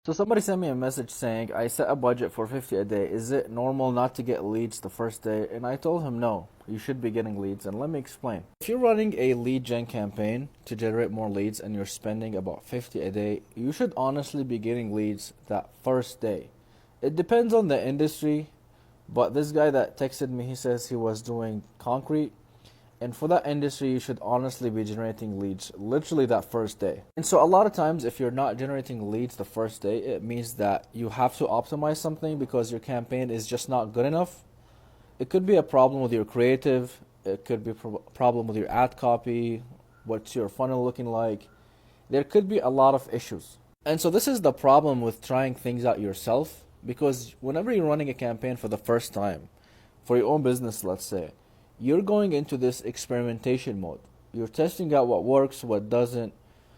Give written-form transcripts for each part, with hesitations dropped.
So somebody sent me a message saying, I set a budget for 50 a day. Is it normal not to get leads the first day? And I told him, no, you should be getting leads. And let me explain. If you're running a lead gen campaign to generate more leads and you're spending about 50 a day, you should honestly be getting leads that first day. It depends on the industry, but this guy that texted me, he says he was doing concrete. And for that industry, you should honestly be generating leads literally that first day. And so a lot of times, if you're not generating leads the first day, it means that you have to optimize something because your campaign is just not good enough. It could be a problem with your creative. It could be a problem with your ad copy. What's your funnel looking like? There could be a lot of issues. And so this is the problem with trying things out yourself, because whenever you're running a campaign for the first time, for your own business, let's say, you're going into this experimentation mode. You're testing out what works, what doesn't.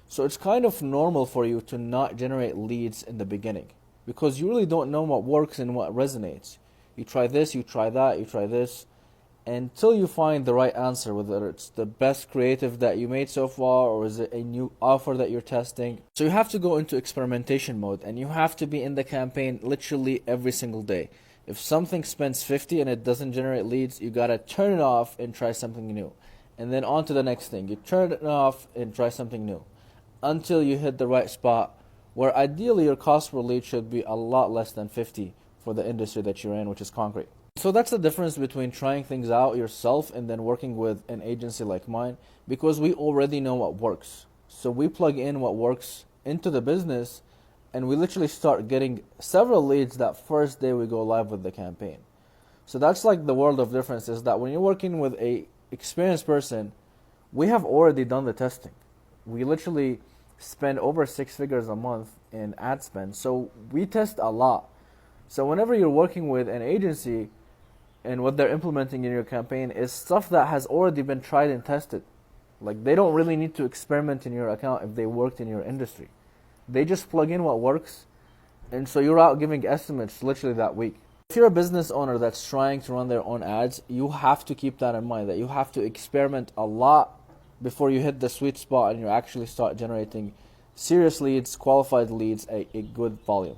So it's kind of normal for you to not generate leads in the beginning because you really don't know what works and what resonates. You try this, you try that, you try this until you find the right answer, whether it's the best creative that you made so far or is it a new offer that you're testing. So you have to go into experimentation mode and you have to be in the campaign literally every single day. If something spends 50 and it doesn't generate leads, you gotta turn it off and try something new. And then on to the next thing. You turn it off and try something new until you hit the right spot where ideally your cost per lead should be a lot less than 50 for the industry that you're in, which is concrete. So that's the difference between trying things out yourself and then working with an agency like mine, because we already know what works. So we plug in what works into the business and we literally start getting several leads that first day we go live with the campaign. So that's like the world of difference, is that when you're working with a experienced person, we have already done the testing. We literally spend over 6 figures a month in ad spend. So we test a lot. So whenever you're working with an agency and what they're implementing in your campaign is stuff that has already been tried and tested. Like they don't really need to experiment in your account if they worked in your industry. They just plug in what works, and so you're out giving estimates literally that week. If you're a business owner that's trying to run their own ads, you have to keep that in mind, that you have to experiment a lot before you hit the sweet spot and you actually start generating serious leads, qualified leads, a good volume.